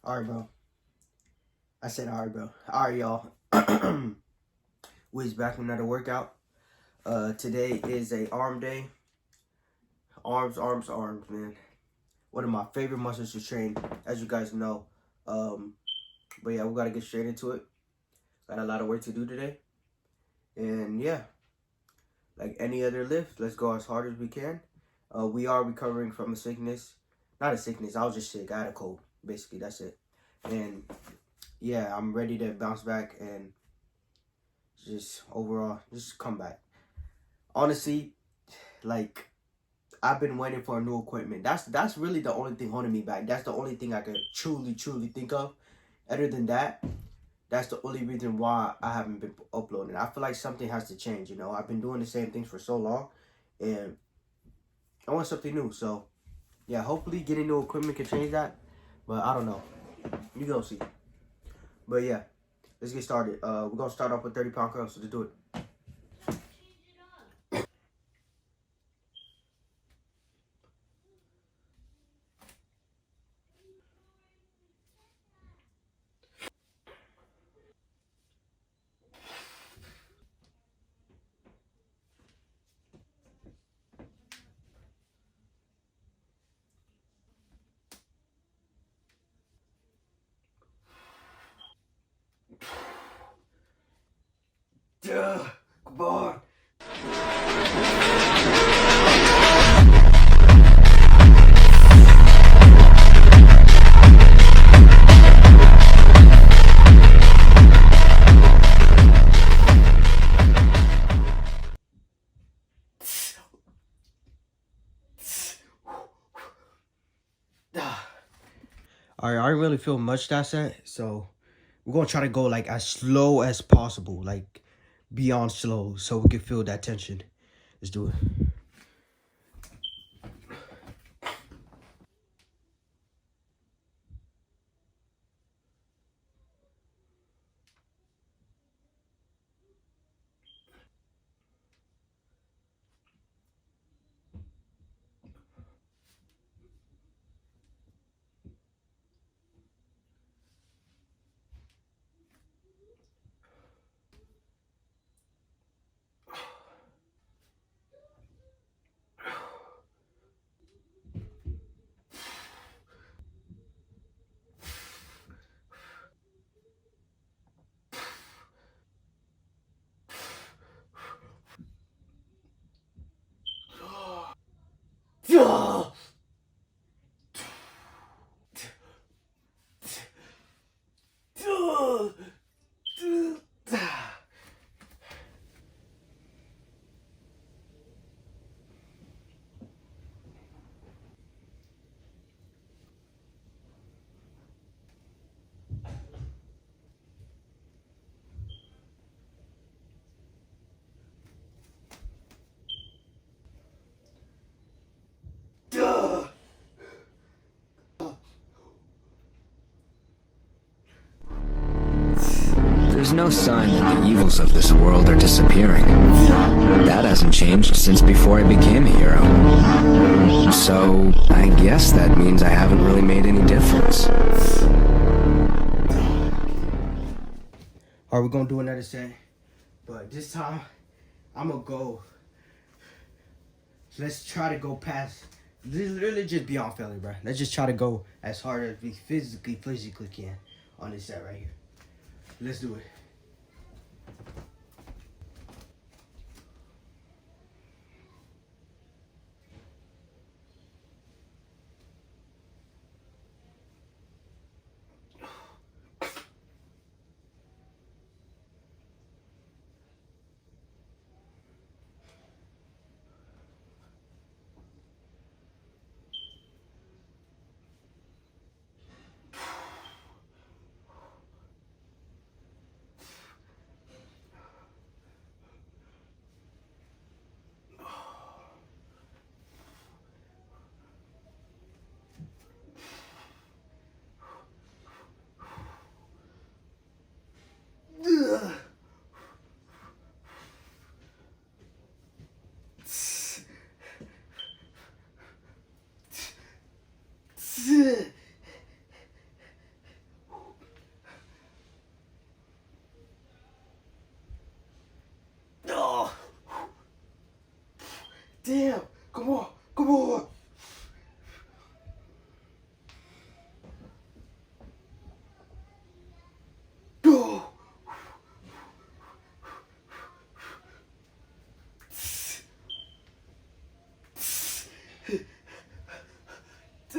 All right, bro. I said all right, bro. All right, y'all. Wiz back with another workout. Today is a arm day. Arms, arms, arms, man. One of my favorite muscles to train, as you guys know. But yeah, we gotta get straight into it. Got a lot of work to do today. And yeah, like any other lift, let's go as hard as we can. We are recovering from a sickness. Not a sickness, I was just sick. I had a cold. Basically, that's it. And yeah, I'm ready to bounce back and just overall just come back. Honestly, like I've been waiting for new equipment. That's really the only thing holding me back. That's the only thing I could truly think of. Other than that, that's the only reason why I haven't been uploading. I feel like something has to change. I've been doing the same things for so long, and I want something new. So yeah, hopefully getting new equipment can change that. But I don't know. You gonna see. But yeah, let's get started. We're gonna start off with 30-pound curls. So let's do it. Duh, come on. All right, I didn't really feel much that set, so we're gonna try to go like as slow as possible, like beyond slow, so we can feel that tension. Let's do it. Yeah. There's no sign that the evils of this world are disappearing. That hasn't changed since before I became a hero. So, I guess that means I haven't really made any difference. All right, we're gonna do another set, but this time I'm gonna go. Let's try to go past. This is literally just beyond failure, bro. Let's just try to go as hard as we physically can on this set right here. Let's do it.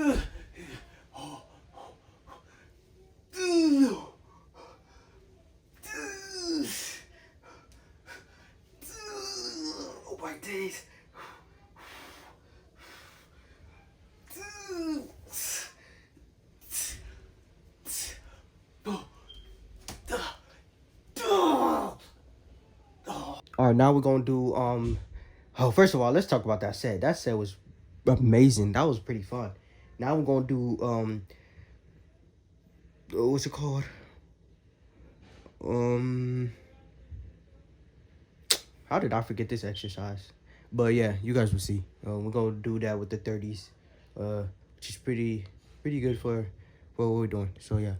Oh my days. All right, now we're gonna do oh, first of all, let's talk about that set. That set was amazing. That was pretty fun. Now we're gonna do what's it called? How did I forget this exercise? But yeah, you guys will see. We're gonna do that with the 30s, which is pretty good for what we're doing. So yeah.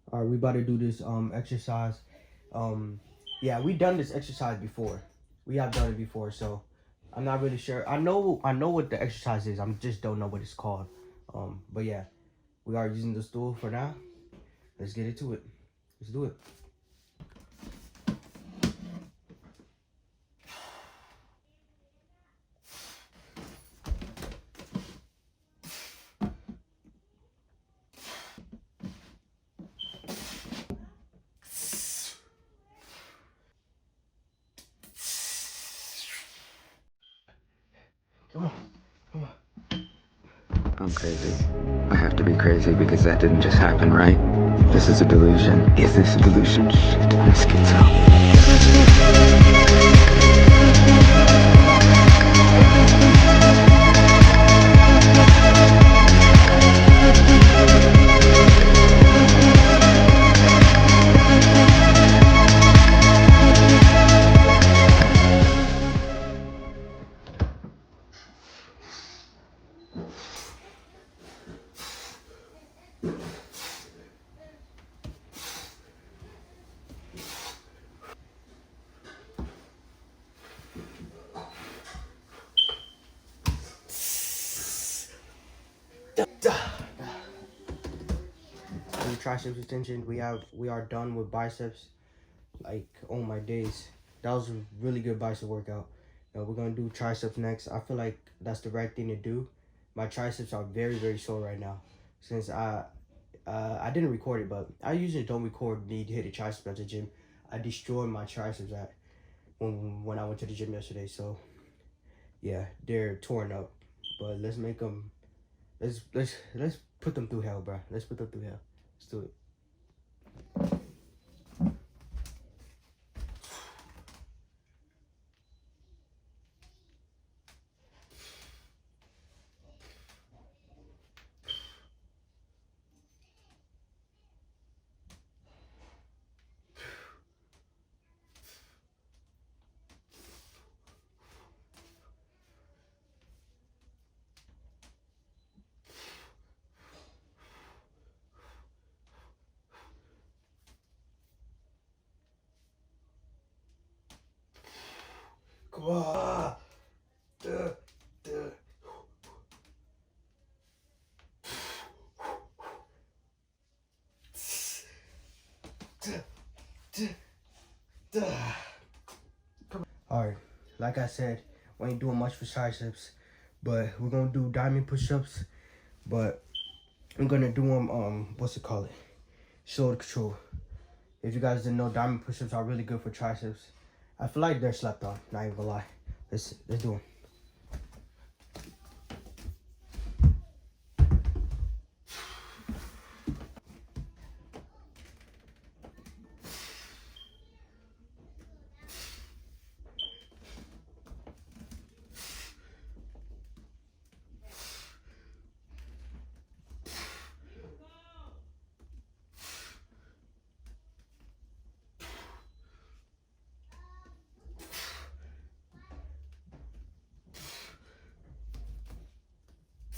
All right, we about to do this exercise. Yeah, we done this exercise before. We have done it before, so I'm not really sure. I know what the exercise is. I just don't know what it's called. But yeah, we are using the stool for now. Let's get into it. Let's do it. Come on, come on. I'm crazy. I have to be crazy because that didn't just happen, right? This is a delusion. Is this a delusion? Shit, I'm schizo. Triceps extension. We are done with biceps. Like, oh my days, that was a really good bicep workout. We're gonna do triceps next. I feel like that's the right thing to do. My triceps are very sore right now since I didn't record it, but I usually don't record me hitting triceps at the gym. I destroyed my triceps when I went to the gym yesterday. So yeah, they're torn up. But let's make them. Let's put them through hell, bro. Let's put them through hell. Let's do it. Come on. Alright, like I said, we ain't doing much for triceps, but we're gonna do diamond push-ups, but I'm gonna do them, what's it called? Shoulder control. If you guys didn't know, diamond push-ups are really good for triceps. I feel like they're slept on, not even gonna lie. Let's do them.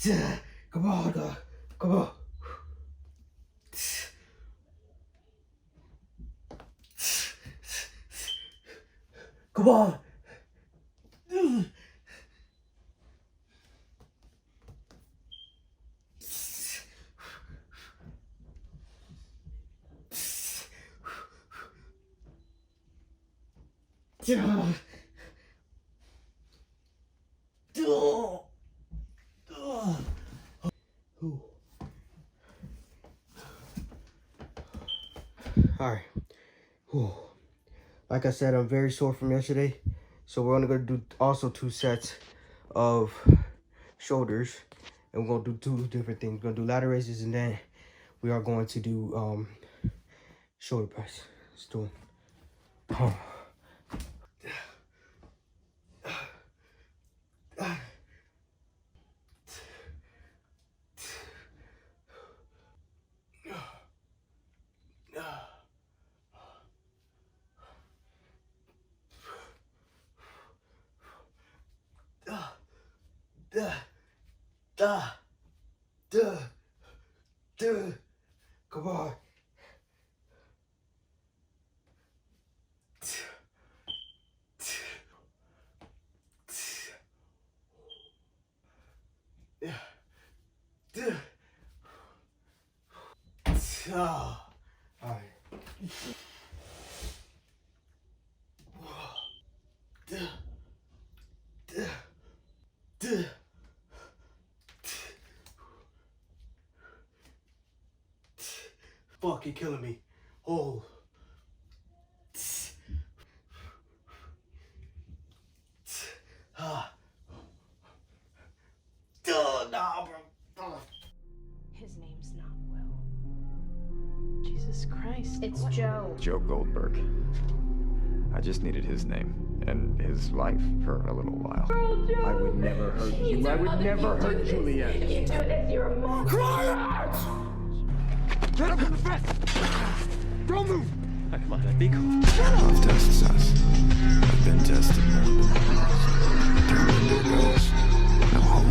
Come on, dog. Come on. Come on. All right. Like I said, I'm very sore from yesterday, so we're only gonna do also 2 sets of shoulders, and we're gonna do 2 different things. We're gonna do ladder raises, and then we are going to do shoulder press. Let's do it. Oh. Come on. All right. Fucking killing me. Oh. Nah, bro. His name's not Will. Jesus Christ. It's Joe. Joe Goldberg. I just needed his name and his life for a little while. I would never hurt you. I would never hurt Juliet. If you do this, you're a monster. Get up in the fence! Don't move! Come on, be cool. Love tests us. I've been tested more than once. Turned into a ghost. No hope.